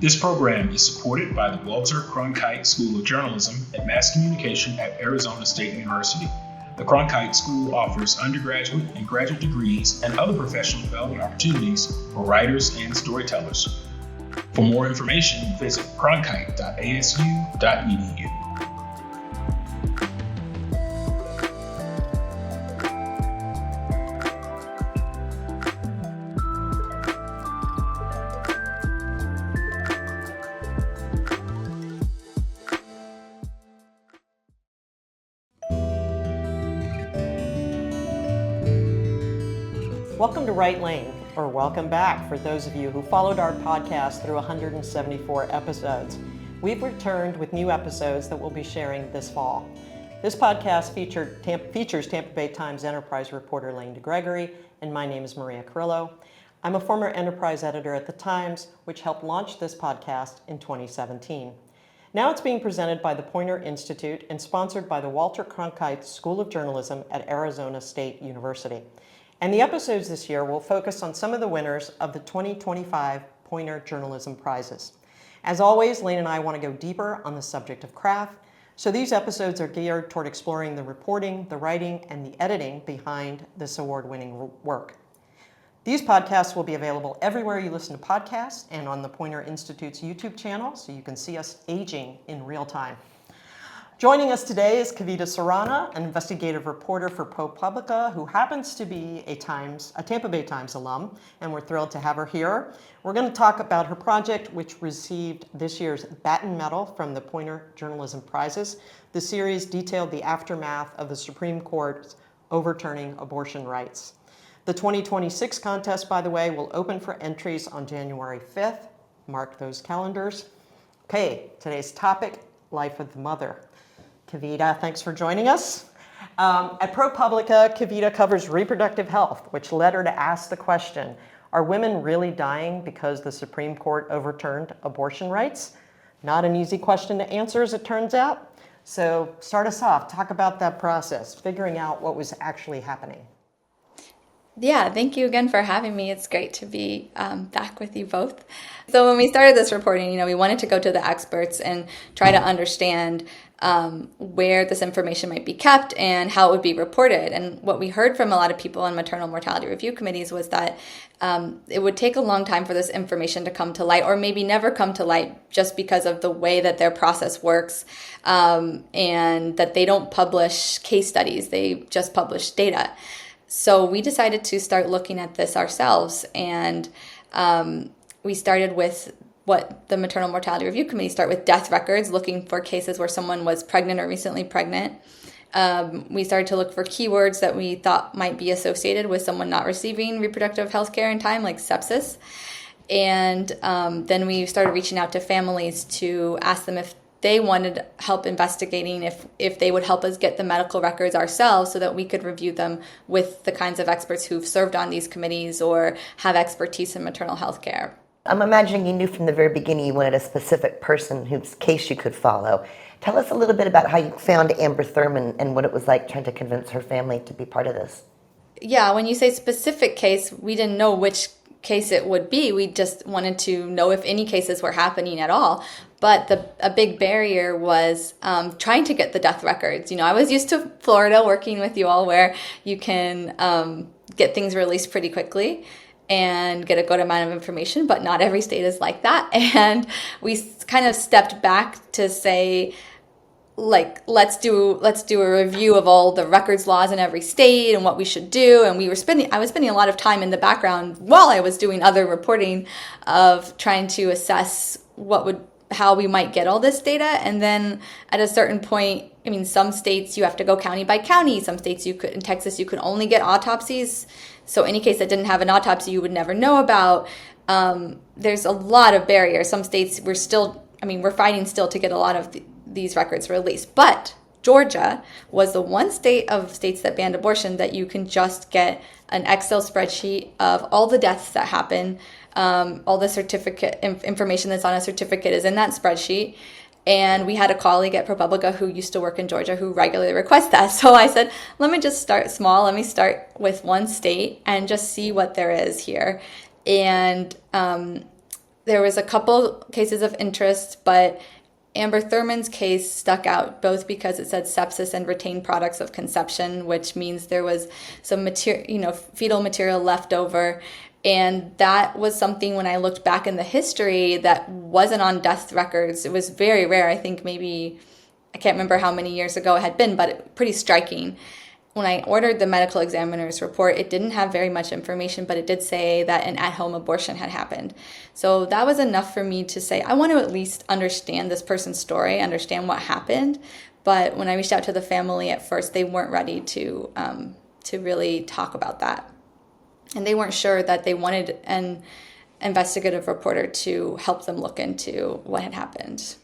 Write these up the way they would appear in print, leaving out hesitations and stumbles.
This program is supported by the Walter Cronkite School of Journalism and Mass Communication at Arizona State University. The Cronkite School offers undergraduate and graduate degrees and other professional development opportunities for writers and storytellers. For more information, visit cronkite.asu.edu. Welcome to WriteLane, or welcome back for those of you who followed our podcast through 174 episodes. We've returned with new episodes that we'll be sharing this fall. This podcast features Tampa Bay Times Enterprise reporter Lane DeGregory, and my name is Maria Carrillo. I'm a former Enterprise editor at the Times, which helped launch this podcast in 2017. Now it's being presented by the Poynter Institute and sponsored by the Walter Cronkite School of Journalism at Arizona State University. And the episodes this year will focus on some of the winners of the 2025 Poynter Journalism Prizes. As always, Lane and I want to go deeper on the subject of craft, so these episodes are geared toward exploring the reporting, the writing, and the editing behind this award-winning work. These podcasts will be available everywhere you listen to podcasts and on the Poynter Institute's YouTube channel, so you can see us aging in real time. Joining us today is Kavitha Surana, an investigative reporter for ProPublica, who happens to be a Tampa Bay Times alum, and we're thrilled to have her here. We're going to talk about her project, which received this year's Batten Medal from the Poynter Journalism Prizes. The series detailed the aftermath of the Supreme Court's overturning abortion rights. The 2026 contest, by the way, will open for entries on January 5th. Mark those calendars. Okay, today's topic, life of the mother. Kavitha, thanks for joining us. At ProPublica, Kavitha covers reproductive health, which led her to ask the question, are women really dying because the Supreme Court overturned abortion rights? Not an easy question to answer, as it turns out. So start us off, talk about that process, figuring out what was actually happening. Yeah, thank you again for having me. It's great to be back with you both. So when we started this reporting, we wanted to go to the experts and try to understand where this information might be kept and how it would be reported. And what we heard from a lot of people in maternal mortality review committees was that it would take a long time for this information to come to light, or maybe never come to light, just because of the way that their process works, and that they don't publish case studies, they just publish data. So we decided to start looking at this ourselves, and we started with what the Maternal Mortality Review Committee start with death records, looking for cases where someone was pregnant or recently pregnant. We started to look for keywords that we thought might be associated with someone not receiving reproductive health care in time, like sepsis. And then we started reaching out to families to ask them if they wanted help investigating, if they would help us get the medical records ourselves so that we could review them with the kinds of experts who've served on these committees or have expertise in maternal health care. I'm imagining you knew from the very beginning you wanted a specific person whose case you could follow. Tell us a little bit about how you found Amber Thurman and what it was like trying to convince her family to be part of this. Yeah, when you say specific case, we didn't know which case it would be. We just wanted to know if any cases were happening at all. But a big barrier was trying to get the death records. I was used to Florida, working with you all, where you can get things released pretty quickly and get a good amount of information, but not every state is like that. And we kind of stepped back to say, let's do a review of all the records laws in every state and what we should do. And I was spending a lot of time in the background while I was doing other reporting of trying to assess how we might get all this data. And then at a certain point, some states you have to go county by county. Some states in Texas, you could only get autopsies. So any case that didn't have an autopsy, you would never know about. There's a lot of barriers. Some states we're fighting still to get a lot of these records released. But Georgia was the one state of states that banned abortion that you can just get an Excel spreadsheet of all the deaths that happen. All the certificate information that's on a certificate is in that spreadsheet. And we had a colleague at ProPublica who used to work in Georgia who regularly requests that. So I said, let me just start small. Let me start with one state and just see what there is here. And there was a couple cases of interest, but Amber Thurman's case stuck out both because it said sepsis and retained products of conception, which means there was some fetal material left over. And that was something, when I looked back in the history, that wasn't on death records. It was very rare. I think maybe, I can't remember how many years ago it had been, but pretty striking. When I ordered the medical examiner's report, it didn't have very much information, but it did say that an at-home abortion had happened. So that was enough for me to say, I want to at least understand this person's story, understand what happened. But when I reached out to the family at first, they weren't ready to really talk about that. And they weren't sure that they wanted an investigative reporter to help them look into what had happened.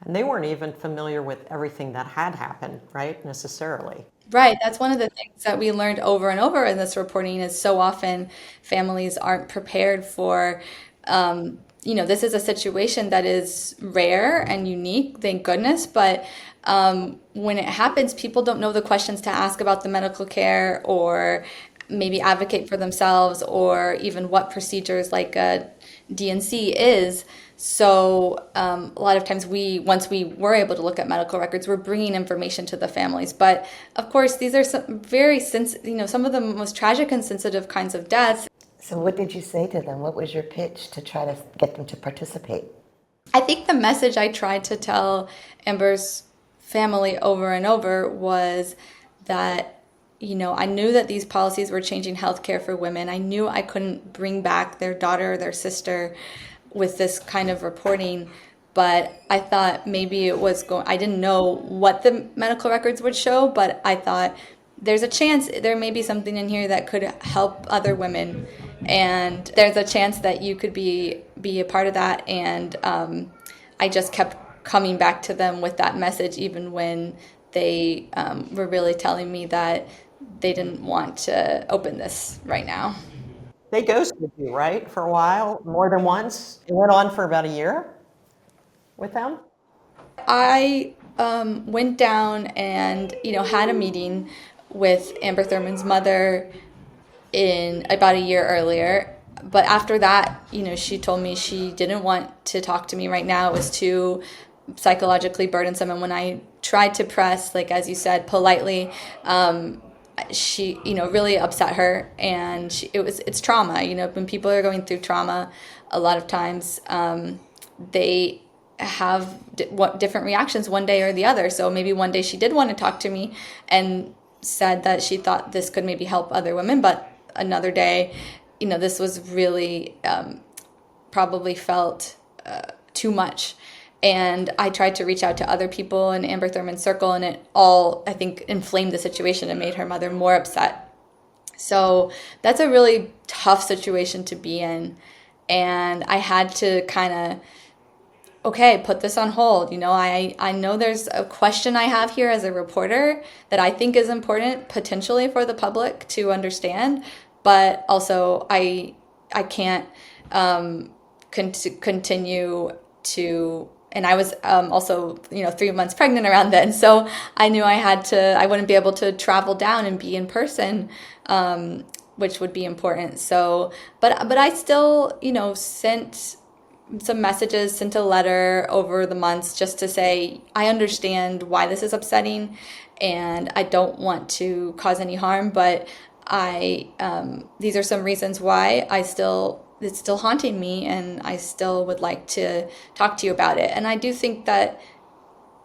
And they weren't even familiar with everything that had happened, right, necessarily. Right. That's one of the things that we learned over and over in this reporting is so often families aren't prepared for, this is a situation that is rare and unique, thank goodness. But when it happens, people don't know the questions to ask about the medical care, or maybe advocate for themselves, or even what procedures like a DNC is. So a lot of times once we were able to look at medical records, we're bringing information to the families. But of course, these are some very some of the most tragic and sensitive kinds of deaths. So what did you say to them? What was your pitch to try to get them to participate? I think the message I tried to tell Amber's family over and over was that, I knew that these policies were changing healthcare for women. I knew I couldn't bring back their daughter or their sister with this kind of reporting, but I thought maybe it was I didn't know what the medical records would show, but I thought there's a chance there may be something in here that could help other women, and there's a chance that you could be a part of that. And I just kept coming back to them with that message, even when they were really telling me that they didn't want to open this right now. They ghosted you, right, for a while, more than once? It went on for about a year with them? I went down and, had a meeting with Amber Thurman's mother in about a year earlier. But after that, she told me she didn't want to talk to me right now. It was too psychologically burdensome. And when I tried to press, like, as you said, politely, she, really upset her. And it's trauma. When people are going through trauma, a lot of times they have different reactions one day or the other. So maybe one day she did want to talk to me and said that she thought this could maybe help other women, but another day, this was really probably felt too much. And I tried to reach out to other people in Amber Thurman's circle, and it all, I think, inflamed the situation and made her mother more upset. So that's a really tough situation to be in. And I had to kind of, put this on hold. I know there's a question I have here as a reporter that I think is important potentially for the public to understand, but also I can't continue to, and I was also 3 months pregnant around then, so I knew I wouldn't be able to travel down and be in person, which would be important. So, but I still sent some messages, sent a letter over the months just to say, I understand why this is upsetting and I don't want to cause any harm, but these are some reasons why it's still haunting me and I still would like to talk to you about it. And I do think that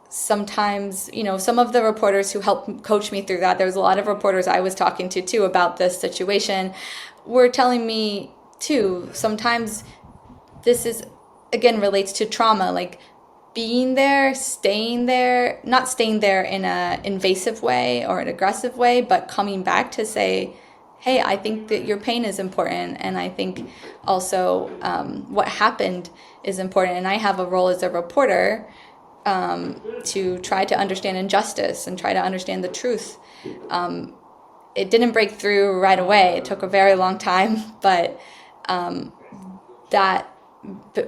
sometimes, some of the reporters who helped coach me through that, there was a lot of reporters I was talking to too about this situation, were telling me too, sometimes this is, again, relates to trauma, like being there, staying there, not staying there in an invasive way or an aggressive way, but coming back to say, hey, I think that your pain is important. And I think also what happened is important. And I have a role as a reporter to try to understand injustice and try to understand the truth. It didn't break through right away. It took a very long time, but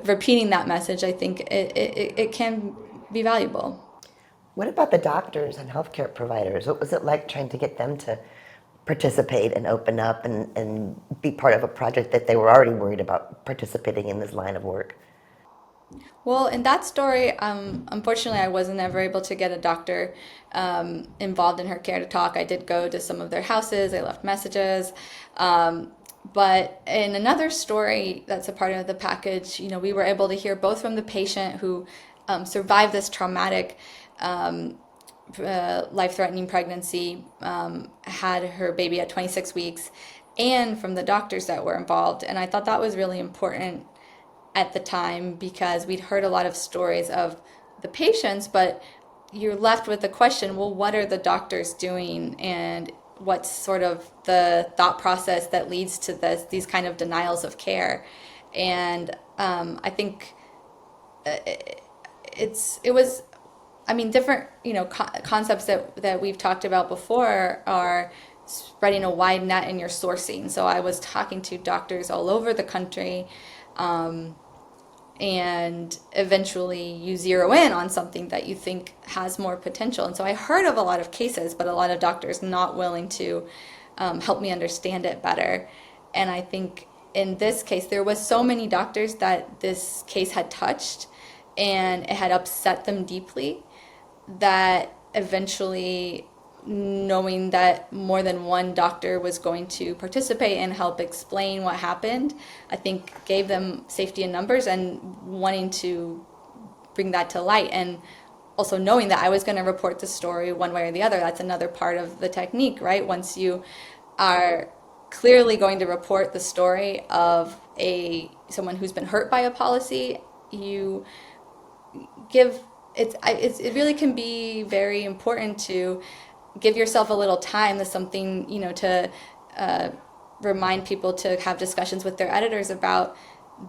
repeating that message, I think it can be valuable. What about the doctors and healthcare providers? What was it like trying to get them to participate and open up and be part of a project that they were already worried about participating in this line of work? Well, in that story, unfortunately, I wasn't ever able to get a doctor involved in her care to talk. I did go to some of their houses. I left messages. But in another story that's a part of the package, we were able to hear both from the patient who survived this traumatic life-threatening pregnancy, had her baby at 26 weeks, and from the doctors that were involved. And I thought that was really important at the time because we'd heard a lot of stories of the patients, but you're left with the question, well, what are the doctors doing? And what's sort of the thought process that leads to these kind of denials of care? And I think different, concepts that we've talked about before are spreading a wide net in your sourcing. So I was talking to doctors all over the country, and eventually you zero in on something that you think has more potential. And so I heard of a lot of cases, but a lot of doctors not willing to help me understand it better. And I think in this case, there was so many doctors that this case had touched and it had upset them deeply, that eventually knowing that more than one doctor was going to participate and help explain what happened, I think gave them safety in numbers and wanting to bring that to light. And also knowing that I was going to report the story one way or the other. That's another part of the technique, right? Once you are clearly going to report the story of someone who's been hurt by a policy, you give it really can be very important to give yourself a little time. There's something, to remind people to have discussions with their editors about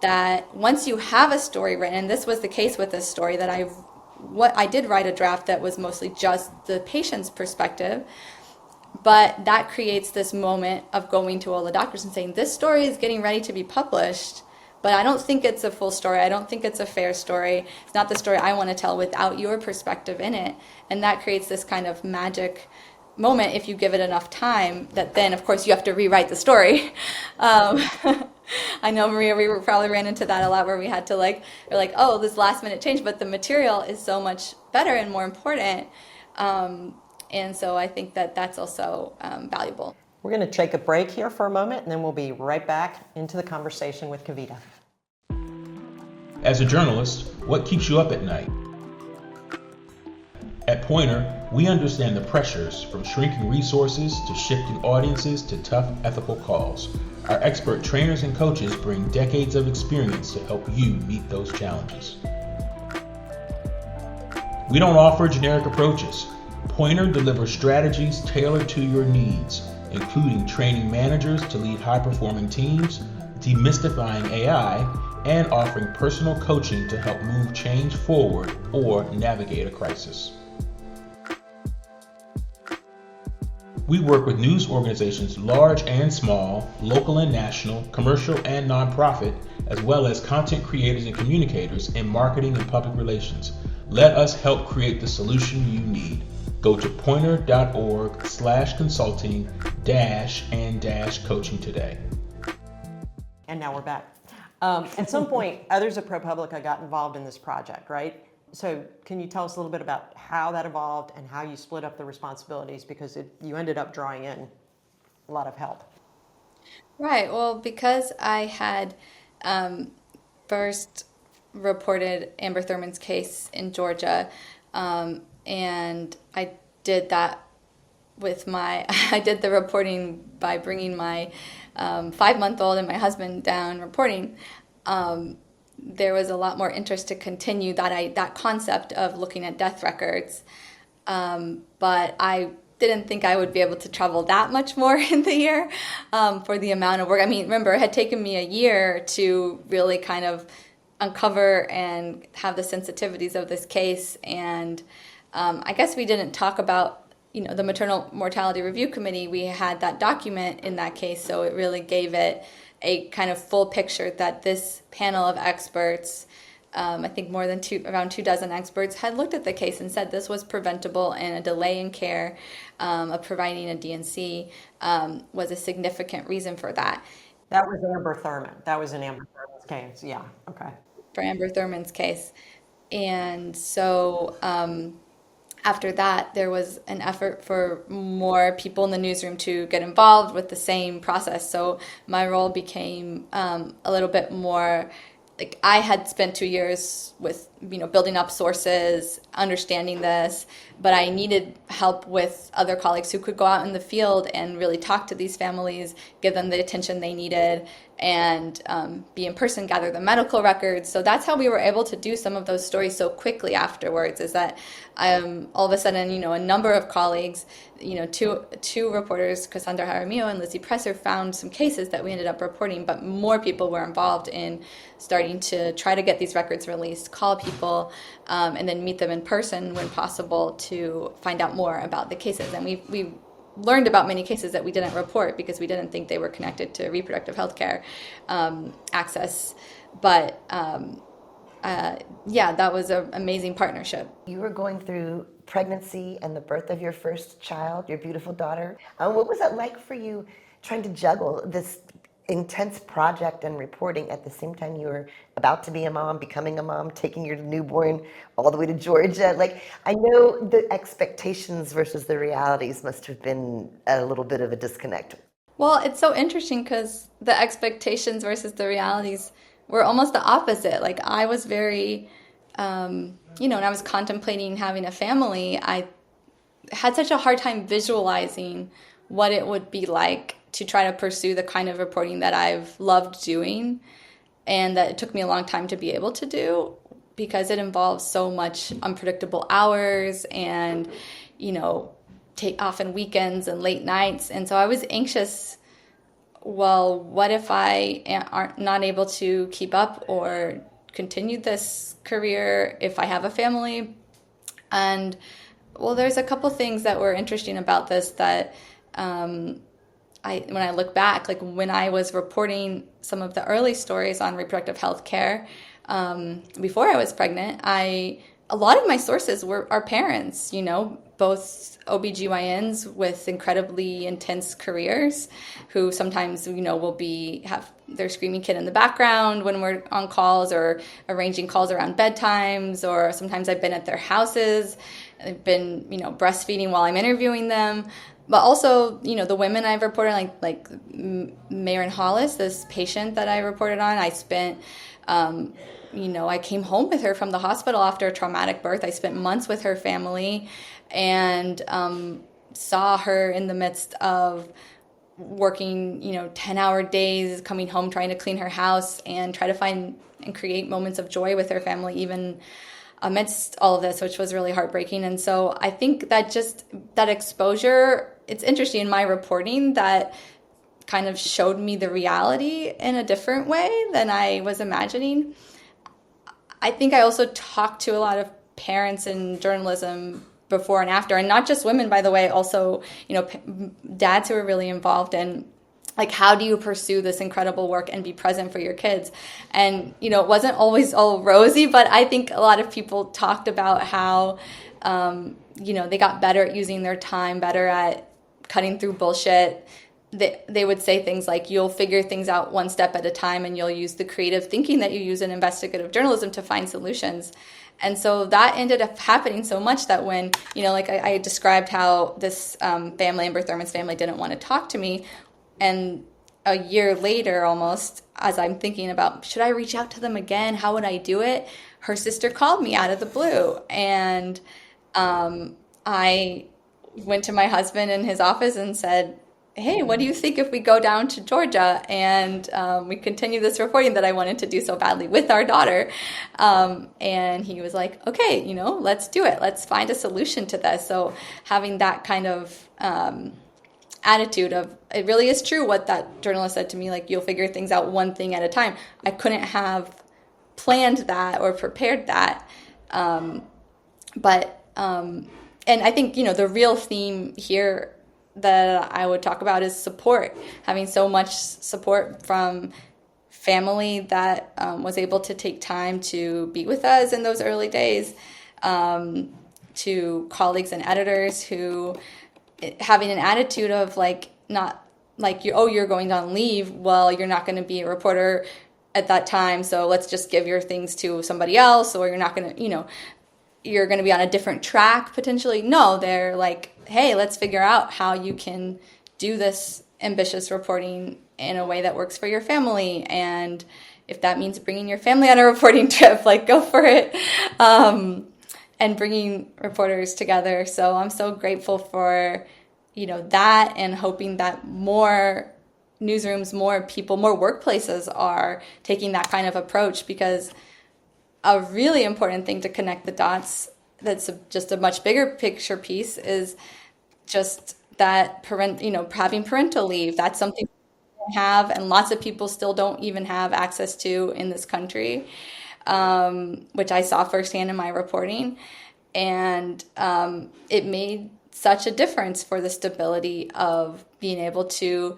that. Once you have a story written, and this was the case with this story, that I did write a draft that was mostly just the patient's perspective, but that creates this moment of going to all the doctors and saying, this story is getting ready to be published, but I don't think it's a full story. I don't think it's a fair story. It's not the story I want to tell without your perspective in it. And that creates this kind of magic moment if you give it enough time, that then, of course, you have to rewrite the story. I know, Maria, we probably ran into that a lot, where we had to we're like, oh, this last minute change, but the material is so much better and more important. And so I think that that's also valuable. We're going to take a break here for a moment, and then we'll be right back into the conversation with Kavitha. As a journalist, what keeps you up at night? At Poynter, we understand the pressures from shrinking resources to shifting audiences to tough ethical calls. Our expert trainers and coaches bring decades of experience to help you meet those challenges. We don't offer generic approaches. Poynter delivers strategies tailored to your needs, including training managers to lead high-performing teams, demystifying AI, and offering personal coaching to help move change forward or navigate a crisis. We work with news organizations large and small, local and national, commercial and nonprofit, as well as content creators and communicators in marketing and public relations. Let us help create the solution you need. Go to poynter.org/consulting-and-coaching today. And now we're back. At some point, others at ProPublica got involved in this project, right? So can you tell us a little bit about how that evolved and how you split up the responsibilities, because you ended up drawing in a lot of help? Right. Well, because I had first reported Amber Thurman's case in Georgia, and I did that with I did the reporting by bringing my 5-month-old and my husband down reporting. There was a lot more interest to continue that concept of looking at death records. But I didn't think I would be able to travel that much more in the year for the amount of work. I mean, remember, it had taken me a year to really kind of uncover and have the sensitivities of this case. And I guess we didn't talk about, the Maternal Mortality Review Committee. We had that document in that case, so it really gave it a kind of full picture that this panel of experts I think more than around 24 experts had looked at the case and said this was preventable, and a delay in care of providing a DNC was a significant reason for that. That was Amber Thurman. That was in Amber Thurman's case. Yeah. Okay. For Amber Thurman's case. And so after that, there was an effort for more people in the newsroom to get involved with the same process. So my role became a little bit more, like, I had spent 2 years with, building up sources, understanding this, but I needed help with other colleagues who could go out in the field and really talk to these families, give them the attention they needed, and be in person, gather the medical records. So that's how we were able to do some of those stories so quickly afterwards, is that all of a sudden, a number of colleagues, two reporters, Cassandra Jaramillo and Lizzie Presser, found some cases that we ended up reporting, but more people were involved in starting to try to get these records released, call people, and then meet them in person when possible to find out more about the cases. And we learned about many cases that we didn't report because we didn't think they were connected to reproductive health care access. But that was an amazing partnership. You were going through pregnancy and the birth of your first child, your beautiful daughter. What was that like for you, trying to juggle this intense project and reporting at the same time you were about to be a mom, becoming a mom, taking your newborn all the way to Georgia? Like, I know the expectations versus the realities must have been a little bit of a disconnect. Well, it's so interesting because the expectations versus the realities were almost the opposite. Like, I was very, when I was contemplating having a family, I had such a hard time visualizing what it would be like to try to pursue the kind of reporting that I've loved doing, and that it took me a long time to be able to do, because it involves so much unpredictable hours and, often weekends and late nights. And so I was anxious, well, what if I aren't not able to keep up or continue this career if I have a family? And, well, there's a couple things that were interesting about this that when I look back, like when I was reporting some of the early stories on reproductive health care before I was pregnant, a lot of my sources are parents, both OBGYNs with incredibly intense careers who sometimes, will have their screaming kid in the background when we're on calls, or arranging calls around bedtimes, or sometimes I've been at their houses. I've been, breastfeeding while I'm interviewing them. But also, the women I've reported, like Marin Hollis, this patient that I reported on, I spent, I came home with her from the hospital after a traumatic birth. I spent months with her family and saw her in the midst of working, 10-hour days, coming home, trying to clean her house and try to find and create moments of joy with her family, even amidst all of this, which was really heartbreaking. And so I think that that exposure, it's interesting in my reporting that kind of showed me the reality in a different way than I was imagining. I think I also talked to a lot of parents in journalism before and after, and not just women, by the way, also, dads who were really involved in, like, how do you pursue this incredible work and be present for your kids? And, it wasn't always all rosy, but I think a lot of people talked about how, they got better at using their time, better at cutting through bullshit. They would say things like, you'll figure things out one step at a time, and you'll use the creative thinking that you use in investigative journalism to find solutions. And so that ended up happening so much that when, I described how this family, Amber Thurman's family, didn't want to talk to me. And a year later, almost, as I'm thinking about, should I reach out to them again? How would I do it? Her sister called me out of the blue. And I went to my husband in his office and said, hey, what do you think if we go down to Georgia and we continue this reporting that I wanted to do so badly with our daughter? And he was like, okay, let's do it. Let's find a solution to this. So having that kind of attitude of, it really is true what that journalist said to me, like, you'll figure things out one thing at a time. I couldn't have planned that or prepared that. And I think, the real theme here that I would talk about is support, having so much support from family that was able to take time to be with us in those early days, to colleagues and editors who having an attitude of not like you're going on leave. Well, you're not going to be a reporter at that time, so let's just give your things to somebody else, or you're not going to, you're going to be on a different track potentially. No, they're like, hey, let's figure out how you can do this ambitious reporting in a way that works for your family. And if that means bringing your family on a reporting trip, go for it. And bringing reporters together. So I'm so grateful for, that, and hoping that more newsrooms, more people, more workplaces are taking that kind of approach, because a really important thing to connect the dots that's just a much bigger picture piece is just that having parental leave. That's something we have, and lots of people still don't even have access to in this country, which I saw firsthand in my reporting. And it made such a difference for the stability of being able to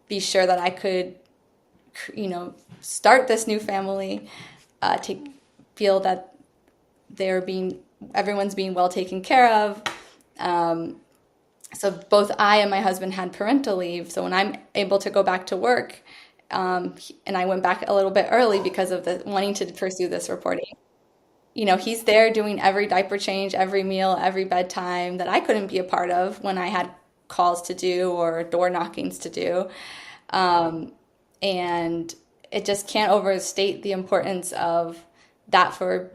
be sure that I could, start this new family, to feel that everyone's being well taken care of. So both I and my husband had parental leave. So when I'm able to go back to work, and I went back a little bit early because of wanting to pursue this reporting. He's there doing every diaper change, every meal, every bedtime that I couldn't be a part of when I had calls to do or door knockings to do. And it just can't overstate the importance of that for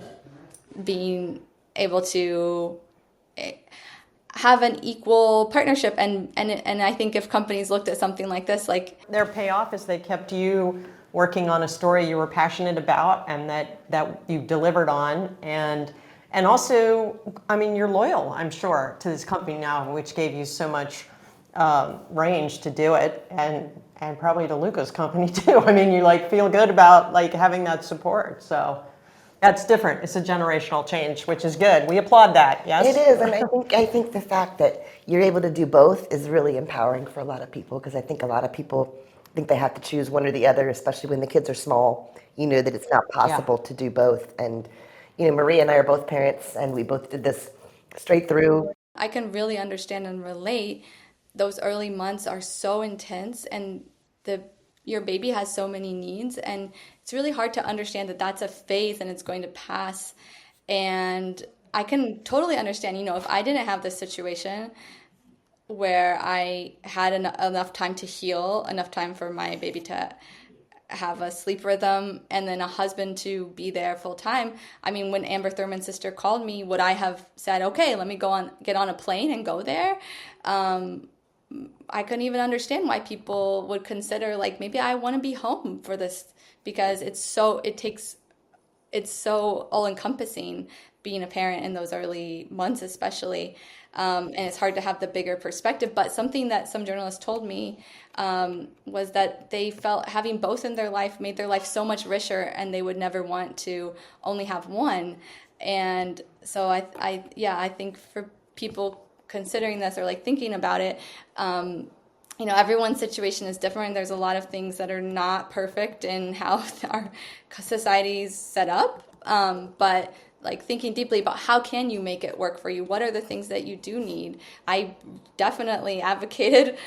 being able to have an equal partnership. And I think if companies looked at something like this, their payoff is they kept you working on a story you were passionate about and that you delivered on, and also, you're loyal, I'm sure, to this company now, which gave you so much range to do it, and probably to Luca's company too. You feel good about having that support. So that's different. It's a generational change, which is good. We applaud that. Yes, it is, and I think the fact that you're able to do both is really empowering for a lot of people, because I think a lot of people think they have to choose one or the other, especially when the kids are small. That it's not possible to do both. And Maria and I are both parents, and we both did this straight through. I can really understand and relate. Those early months are so intense, and your baby has so many needs, and it's really hard to understand that that's a phase and it's going to pass. And I can totally understand, if I didn't have this situation where I had enough time to heal, enough time for my baby to have a sleep rhythm, and then a husband to be there full time. When Amber Thurman's sister called me, would I have said, okay, let me get on a plane and go there? I couldn't even understand why people would consider maybe I want to be home for this, because it's so all encompassing being a parent in those early months, especially. And it's hard to have the bigger perspective. But something that some journalists told me was that they felt having both in their life made their life so much richer, and they would never want to only have one. And so I think for people considering this or thinking about it, everyone's situation is different. There's a lot of things that are not perfect in how our society's set up. But thinking deeply about how can you make it work for you? What are the things that you do need? I definitely advocated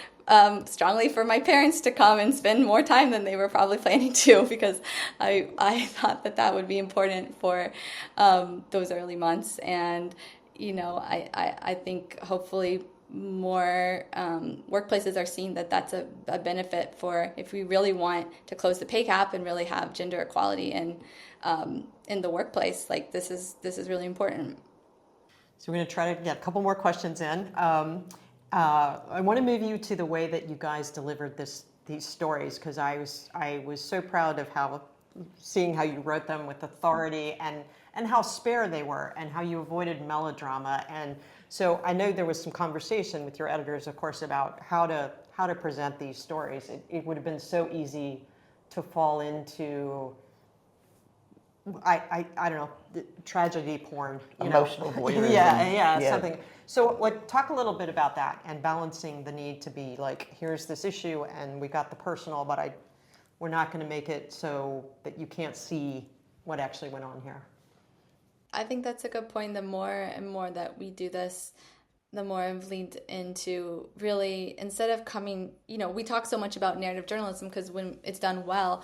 strongly for my parents to come and spend more time than they were probably planning to, because I thought that would be important for those early months. And, I think hopefully more workplaces are seeing that that's a benefit for if we really want to close the pay gap and really have gender equality in the workplace. This is really important. So we're going to try to get a couple more questions in. I want to move you to the way that you guys delivered these stories, because I was so proud of seeing how you wrote them with authority and how spare they were, and how you avoided melodrama. And so I know there was some conversation with your editors, of course, about how to present these stories. It would have been so easy to fall into, I don't know, tragedy porn, Emotional voyeurism. Yeah, something. So talk a little bit about that, and balancing the need to be here's this issue and we got the personal, but we're not going to make it so that you can't see what actually went on here. I think that's a good point. The more and more that we do this, the more I've leaned into really, instead of coming, we talk so much about narrative journalism because when it's done well,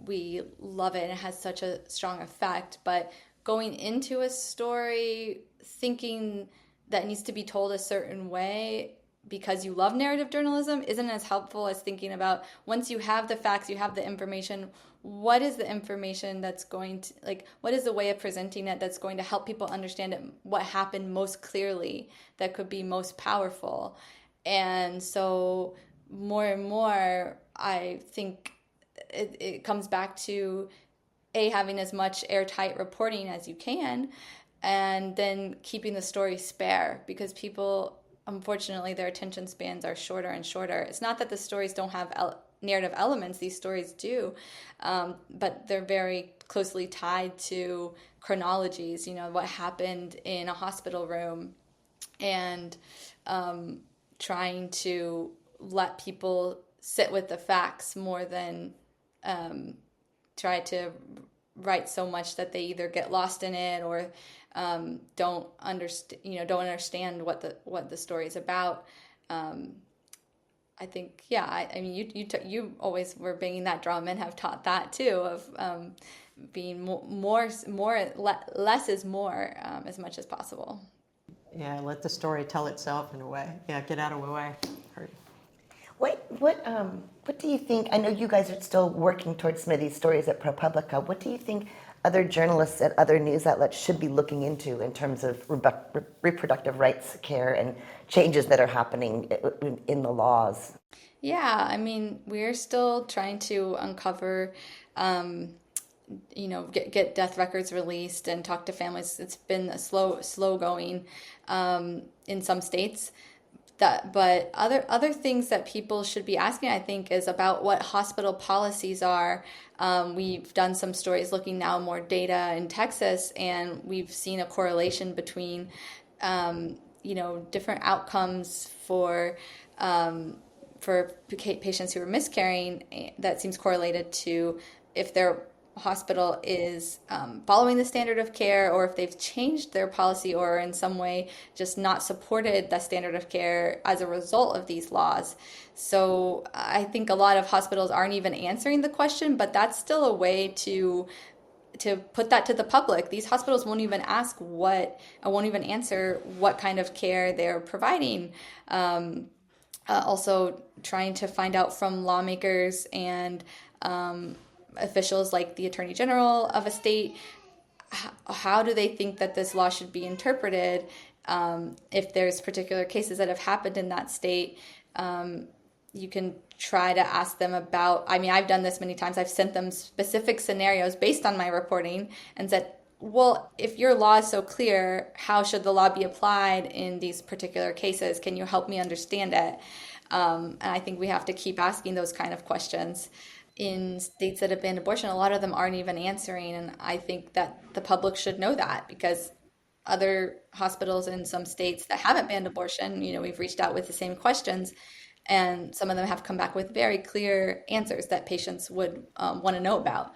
we love it and it has such a strong effect. But going into a story thinking that it needs to be told a certain way because you love narrative journalism isn't as helpful as thinking about, once you have the facts, you have the information, what is the information that's going to, what is the way of presenting it that's going to help people understand it, what happened most clearly, that could be most powerful. And so more and more, I think it comes back to having as much airtight reporting as you can, and then keeping the story spare, because people, unfortunately, their attention spans are shorter and shorter. It's not that the stories don't have narrative elements, these stories do, but they're very closely tied to chronologies, what happened in a hospital room, and trying to let people sit with the facts more than try to write so much that they either get lost in it or don't understand what the story is about. I think, you always were banging that drum and have taught that too, of being less is more, as much as possible. Yeah, let the story tell itself in a way. Yeah, get out of the way. What do you think? I know you guys are still working towards some of these stories at ProPublica. What do you think other journalists at other news outlets should be looking into in terms of reproductive rights care and changes that are happening in the laws? Yeah, we're still trying to uncover, get death records released and talk to families. It's been a slow going in some states. But other things that people should be asking, I think, is about what hospital policies are. We've done some stories looking now more data in Texas, and we've seen a correlation between, different outcomes for patients who are miscarrying. That seems correlated to if their hospital is following the standard of care, or if they've changed their policy or in some way just not supported the standard of care as a result of these laws. So I think a lot of hospitals aren't even answering the question, but that's still a way to put that to the public. These hospitals won't even answer what kind of care they're providing. Also trying to find out from lawmakers and officials like the Attorney General of a state, how do they think that this law should be interpreted? If there's particular cases that have happened in that state, you can try to ask them about, I've done this many times. I've sent them specific scenarios based on my reporting and said, well, if your law is so clear, how should the law be applied in these particular cases? Can you help me understand it? And I think we have to keep asking those kind of questions. In states that have banned abortion, a lot of them aren't even answering, and I think that the public should know that, because other hospitals in some states that haven't banned abortion, we've reached out with the same questions, and some of them have come back with very clear answers that patients would want to know about.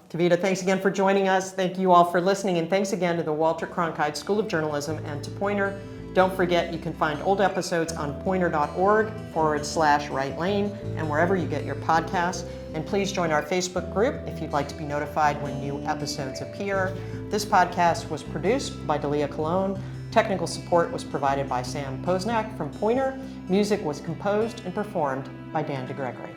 Kavitha, thanks again for joining us. Thank you all for listening, and thanks again to the Walter Cronkite School of Journalism and to Poynter. Don't forget, you can find old episodes on poynter.org/WriteLane and wherever you get your podcasts. And please join our Facebook group if you'd like to be notified when new episodes appear. This podcast was produced by Dalia Colon. Technical support was provided by Sam Posnack from Poynter. Music was composed and performed by Dan DeGregory.